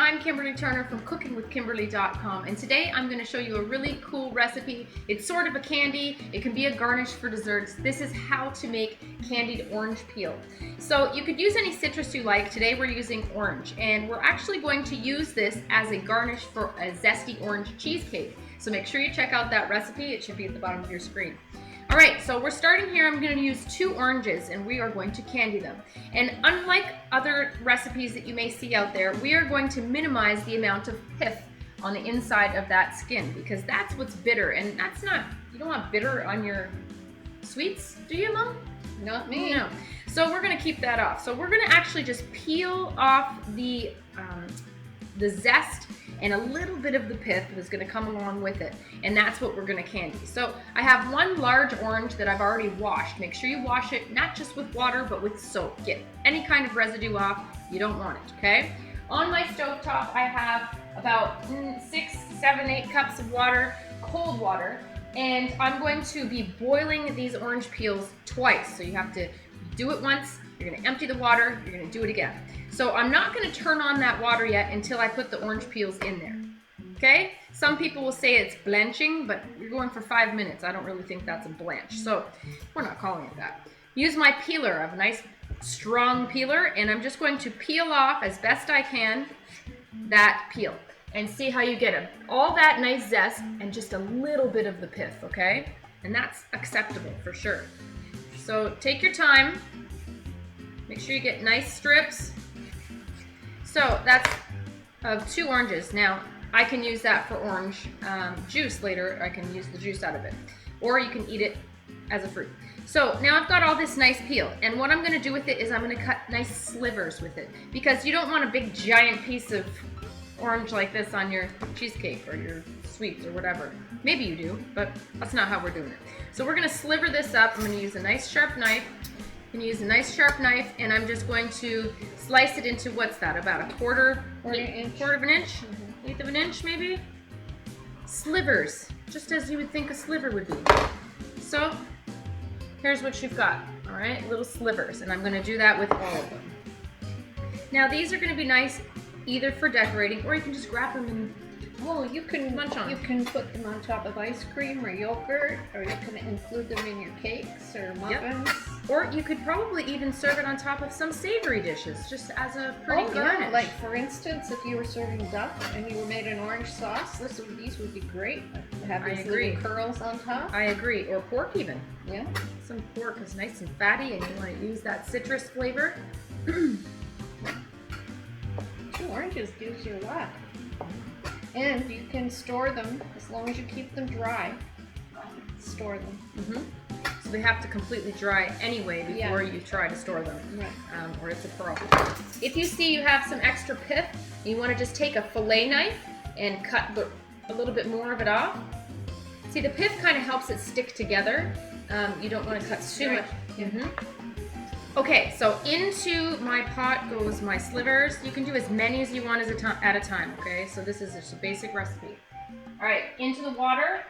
I'm Kimberly Turner from cookingwithkimberly.com, and today I'm going to show you a really cool recipe. It's sort of a candy. It can be a garnish for desserts. This is how to make candied orange peel. So you could use any citrus you like. Today we're using orange, and we're actually going to use this as a garnish for a zesty orange cheesecake. So make sure you check out that recipe. It should be at the bottom of your screen. All right, so we're starting here. I'm going to use 2 oranges and we are going to candy them. And unlike other recipes that you may see out there, we are going to minimize the amount of pith on the inside of that skin because that's what's bitter, and that's not, you don't want bitter on your sweets, do you, Mom? Not me. No. So we're going to keep that off. So we're going to actually just peel off the zest, and a little bit of the pith is going to come along with it, and that's what we're going to candy. So I have 1 large orange that I've already washed. Make sure you wash it not just with water but with soap. Get any kind of residue off. You don't want it, okay? On my stovetop I have about 6, 7, 8 cups of water, cold water, and I'm going to be boiling these orange peels twice. So you have to do it once, you're going to empty the water, you're going to do it again. So I'm not going to turn on that water yet until I put the orange peels in there. Okay? Some people will say it's blanching, but you're going for 5 minutes. I don't really think that's a blanch, so we're not calling it that. Use my peeler. I have a nice strong peeler, and I'm just going to peel off as best I can that peel and see how you get all that nice zest and just a little bit of the pith, okay? And that's acceptable for sure. So take your time. Make sure you get nice strips. So that's of 2 oranges. Now I can use that for orange juice later. I can use the juice out of it, or you can eat it as a fruit. So now I've got all this nice peel, and what I'm going to do with it is I'm going to cut nice slivers with it, because you don't want a big giant piece of orange like this on your cheesecake or your sweets or whatever. Maybe you do, but that's not how we're doing it. So we're going to sliver this up. I'm going to use a nice sharp knife. You can use a nice sharp knife, and I'm just going to slice it into, what's that, about a quarter of an inch, eighth of an inch maybe? Slivers, just as you would think a sliver would be. So here's what you've got, all right, little slivers, and I'm going to do that with all of them. Now these are going to be nice either for decorating, or you can just grab them and you can munch on. You can put them on top of ice cream or yogurt, or you can include them in your cakes or muffins. Yep. Or you could probably even serve it on top of some savory dishes, just as a pretty garnish. Yeah. Like for instance, if you were serving duck and you made an orange sauce, these would be great. Have these little curls on top. I agree. Or pork even. Yeah. Some pork is nice and fatty, and you want to use that citrus flavor. 2 oranges gives you a lot. And you can store them as long as you keep them dry. Store them. So they have to completely dry anyway before you try to store them, or it's a problem. If you see you have some extra pith, you want to just take a fillet knife and cut a little bit more of it off. See, the pith kind of helps it stick together. You don't want to cut too much. Okay, so into my pot goes my slivers. You can do as many as you want at a time, okay? So this is just a basic recipe. All right, into the water.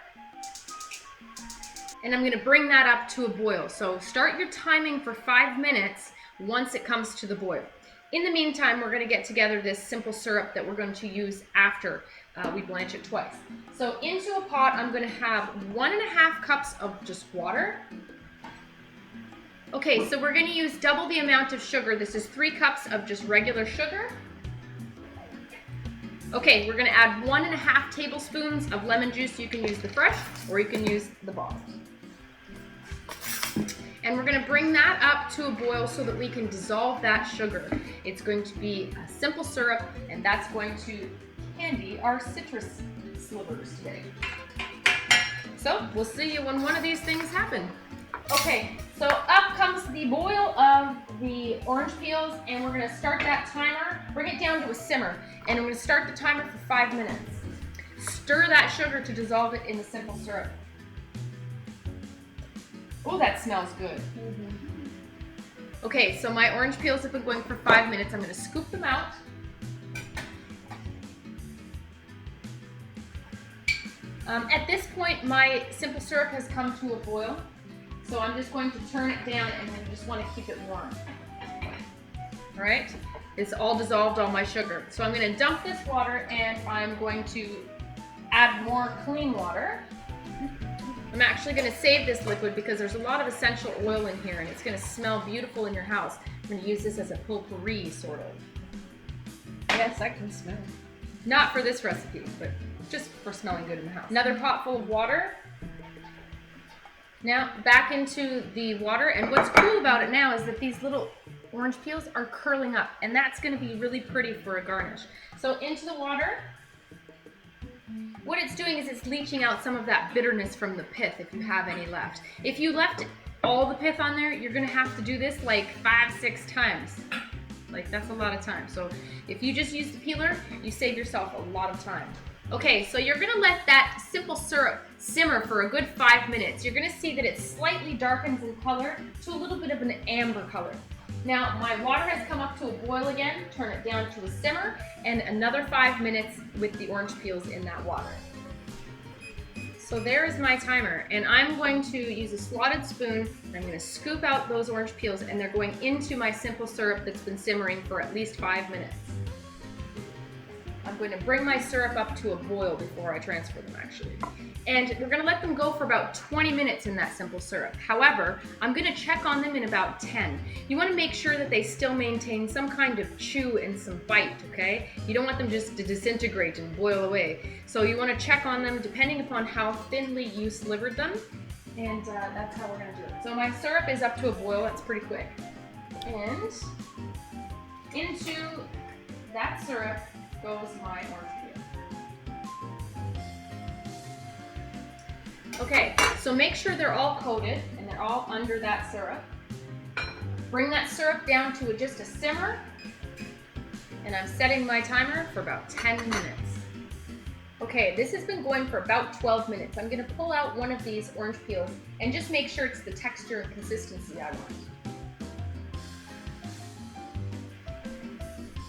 And I'm gonna bring that up to a boil. So start your timing for 5 minutes once it comes to the boil. In the meantime, we're gonna get together this simple syrup that we're going to use after we blanch it twice. So into a pot, I'm gonna have 1.5 cups of just water. Okay, so we're going to use double the amount of sugar. This is 3 cups of just regular sugar. Okay, we're going to add 1.5 tablespoons of lemon juice. You can use the fresh, or you can use the bottled. And we're going to bring that up to a boil so that we can dissolve that sugar. It's going to be a simple syrup, and that's going to candy our citrus slivers today. So we'll see you when one of these things happen. Okay, so up comes the boil of the orange peels, and we're going to start that timer. Bring it down to a simmer, and I'm going to start the timer for 5 minutes. Stir that sugar to dissolve it in the simple syrup. Oh, that smells good. Okay, so my orange peels have been going for 5 minutes. I'm going to scoop them out. At this point, my simple syrup has come to a boil. So I'm just going to turn it down, and I just want to keep it warm. All right? It's all dissolved, all my sugar. So I'm gonna dump this water and I'm going to add more clean water. I'm actually gonna save this liquid because there's a lot of essential oil in here and it's gonna smell beautiful in your house. I'm gonna use this as a potpourri, sort of. Yes, I can smell. Not for this recipe, but just for smelling good in the house. Another pot full of water. Now back into the water, and what's cool about it now is that these little orange peels are curling up, and that's gonna be really pretty for a garnish. So into the water. What it's doing is it's leaching out some of that bitterness from the pith if you have any left. If you left all the pith on there, you're gonna have to do this like 5-6 times. Like that's a lot of time. So if you just use the peeler, you save yourself a lot of time. Okay, so you're gonna let that simple syrup simmer for a good 5 minutes. You're gonna see that it slightly darkens in color to a little bit of an amber color. Now my water has come up to a boil again, turn it down to a simmer, and another 5 minutes with the orange peels in that water. So there is my timer, and I'm going to use a slotted spoon, and I'm gonna scoop out those orange peels, and they're going into my simple syrup that's been simmering for at least 5 minutes. I'm going to bring my syrup up to a boil before I transfer them actually. And we're gonna let them go for about 20 minutes in that simple syrup. However, I'm gonna check on them in about 10. You wanna make sure that they still maintain some kind of chew and some bite, okay? You don't want them just to disintegrate and boil away. So you wanna check on them depending upon how thinly you slivered them. And that's how we're gonna do it. So my syrup is up to a boil, that's pretty quick. And into that syrup goes my orange peel. Okay, so make sure they're all coated and they're all under that syrup. Bring that syrup down to just a simmer, and I'm setting my timer for about 10 minutes. Okay, this has been going for about 12 minutes. I'm gonna pull out one of these orange peels and just make sure it's the texture and consistency I want.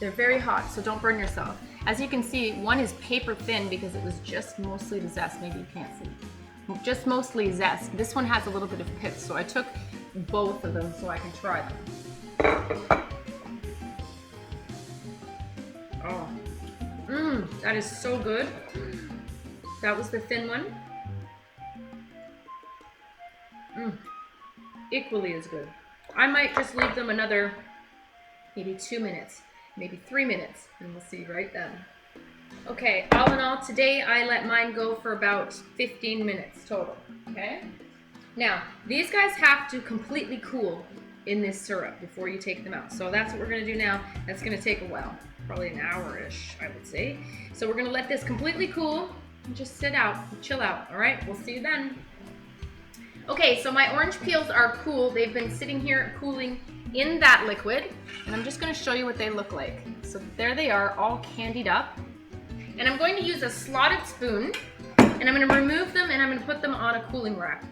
They're very hot, so don't burn yourself. As you can see, one is paper thin because it was just mostly the zest. Maybe you can't see. Just mostly zest. This one has a little bit of pith, so I took both of them so I can try them. Oh, that is so good. That was the thin one. Equally as good. I might just leave them another maybe 2 minutes. Maybe 3 minutes, and we'll see right then. Okay, all in all, today I let mine go for about 15 minutes total, okay? Now, these guys have to completely cool in this syrup before you take them out. So that's what we're gonna do now. That's gonna take a while, probably an hour-ish, I would say. So we're gonna let this completely cool and just sit out, chill out, all right? We'll see you then. Okay, so my orange peels are cool. They've been sitting here cooling in that liquid, and I'm just gonna show you what they look like. So there they are, all candied up. And I'm going to use a slotted spoon, and I'm gonna remove them and I'm gonna put them on a cooling rack,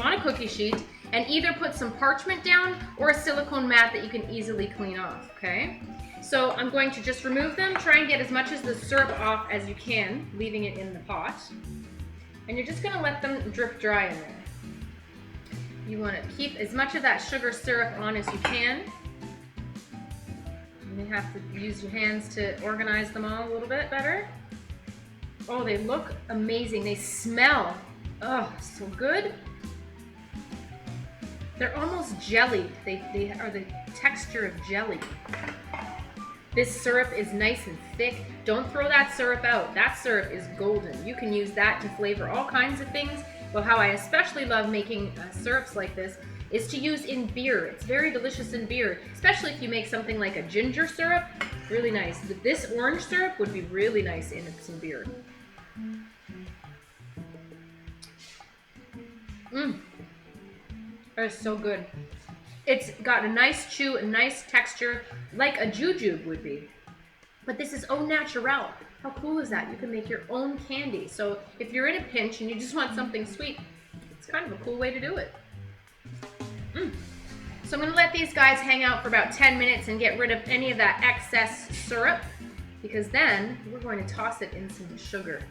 on a cookie sheet, and either put some parchment down or a silicone mat that you can easily clean off, okay? So I'm going to just remove them, try and get as much of the syrup off as you can, leaving it in the pot. And you're just gonna let them drip dry in there. You want to keep as much of that sugar syrup on as you can. You may have to use your hands to organize them all a little bit better. Oh, they look amazing. They smell, oh, so good. They're almost jelly. They are the texture of jelly. This syrup is nice and thick. Don't throw that syrup out. That syrup is golden. You can use that to flavor all kinds of things. Well, how I especially love making syrups like this is to use in beer. It's very delicious in beer, especially if you make something like a ginger syrup. Really nice. This orange syrup would be really nice in some beer. That is so good. It's got a nice chew, a nice texture, like a jujube would be. But this is au naturel. How cool is that? You can make your own candy. So if you're in a pinch and you just want something sweet, it's kind of a cool way to do it. So I'm gonna let these guys hang out for about 10 minutes and get rid of any of that excess syrup, because then we're going to toss it in some sugar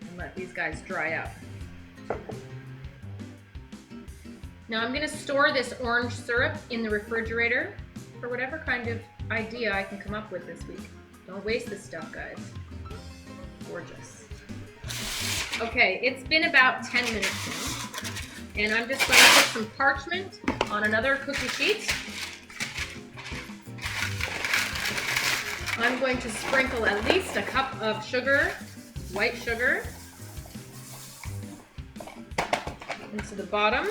and let these guys dry out. Now I'm gonna store this orange syrup in the refrigerator for whatever kind of idea I can come up with this week. Don't waste this stuff, guys. Gorgeous. Okay, it's been about 10 minutes now, and I'm just going to put some parchment on another cookie sheet. I'm going to sprinkle at least a cup of sugar, white sugar, into the bottom.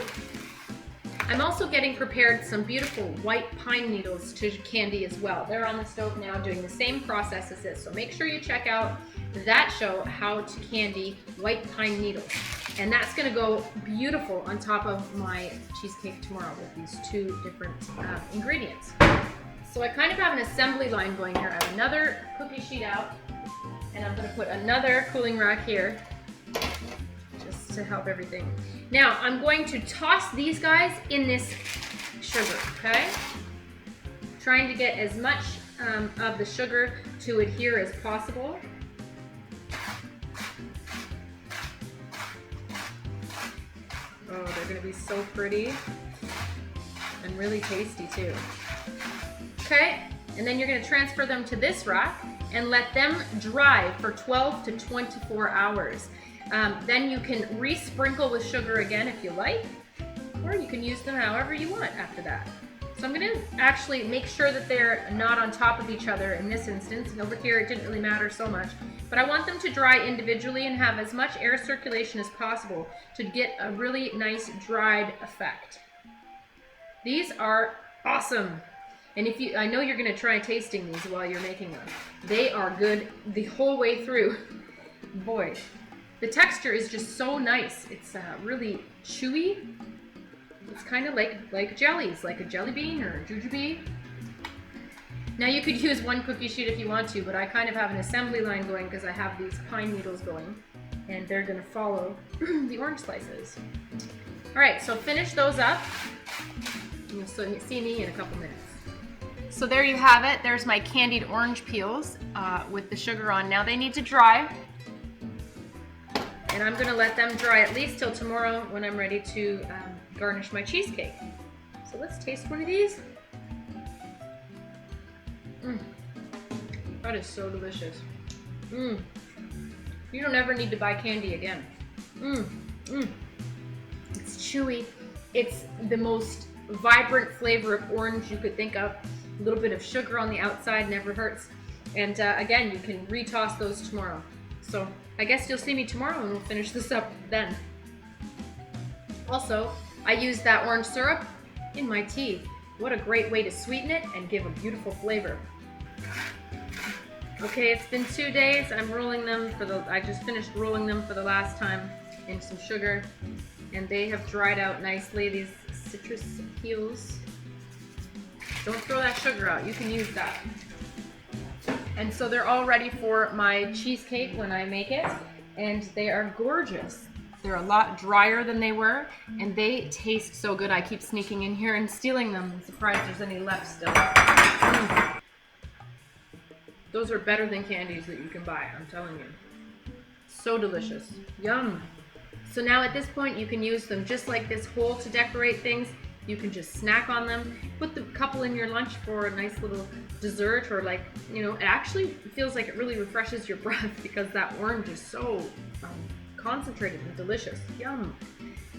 I'm also getting prepared some beautiful white pine needles to candy as well. They're on the stove now doing the same process as this. So make sure you check out that show, How to Candy White Pine Needles. And that's gonna go beautiful on top of my cheesecake tomorrow with these two different ingredients. So I kind of have an assembly line going here. I have another cookie sheet out, and I'm gonna put another cooling rack here just to help everything. Now, I'm going to toss these guys in this sugar, okay? Trying to get as much of the sugar to adhere as possible. Oh, they're gonna be so pretty and really tasty too. Okay, and then you're gonna transfer them to this rack and let them dry for 12 to 24 hours. Then you can re-sprinkle with sugar again if you like, or you can use them however you want after that. So I'm gonna actually make sure that they're not on top of each other in this instance. And over here it didn't really matter so much, but I want them to dry individually and have as much air circulation as possible to get a really nice dried effect. These are awesome. And I know you're gonna try tasting these while you're making them. They are good the whole way through. Boy. The texture is just so nice. It's really chewy. It's kind of like jellies, like a jelly bean or a jujube. Now you could use one cookie sheet if you want to, but I kind of have an assembly line going because I have these pine needles going, and they're gonna follow the orange slices. All right, so finish those up. You'll see me in a couple minutes. So there you have it. There's my candied orange peels with the sugar on. Now they need to dry. And I'm gonna let them dry at least till tomorrow when I'm ready to garnish my cheesecake. So let's taste one of these. That is so delicious. You don't ever need to buy candy again. It's chewy. It's the most vibrant flavor of orange you could think of. A little bit of sugar on the outside never hurts. And again, you can retoss those tomorrow. So I guess you'll see me tomorrow and we'll finish this up then. Also, I use that orange syrup in my tea. What a great way to sweeten it and give a beautiful flavor. Okay, it's been 2 days. I'm rolling them I just finished rolling them for the last time in some sugar, and they have dried out nicely, these citrus peels. Don't throw that sugar out, you can use that. And so they're all ready for my cheesecake when I make it, and they are gorgeous. They're a lot drier than they were, and they taste so good. I keep sneaking in here and stealing them. I'm surprised there's any left still. Those are better than candies that you can buy, I'm telling you. So delicious. Yum. So now at this point you can use them just like this whole to decorate things. You can just snack on them, put the couple in your lunch for a nice little dessert, or like, you know, it actually feels like it really refreshes your breath because that orange is so concentrated and delicious. Yum.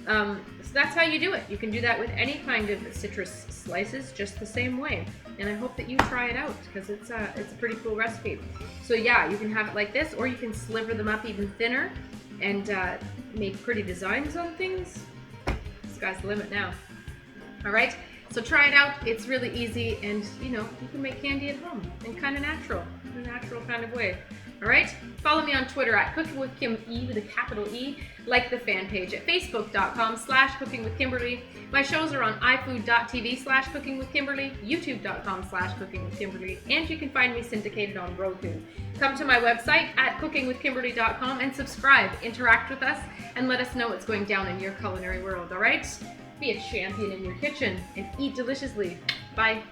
So that's how you do it. You can do that with any kind of citrus slices, just the same way. And I hope that you try it out because it's a pretty cool recipe. So yeah, you can have it like this, or you can sliver them up even thinner and make pretty designs on things. Sky's the limit now. All right, so try it out. It's really easy, and you know, you can make candy at home and kind of natural, in a natural kind of way. All right, follow me on Twitter at cookingwithkime with a capital E. Like the fan page at facebook.com/cookingwithkimberly. My shows are on ifood.tv/cookingwithkimberly, youtube.com/cookingwithkimberly, and you can find me syndicated on Roku. Come to my website at cookingwithkimberly.com and subscribe, interact with us, and let us know what's going down in your culinary world. All right, be a champion in your kitchen and eat deliciously. Bye.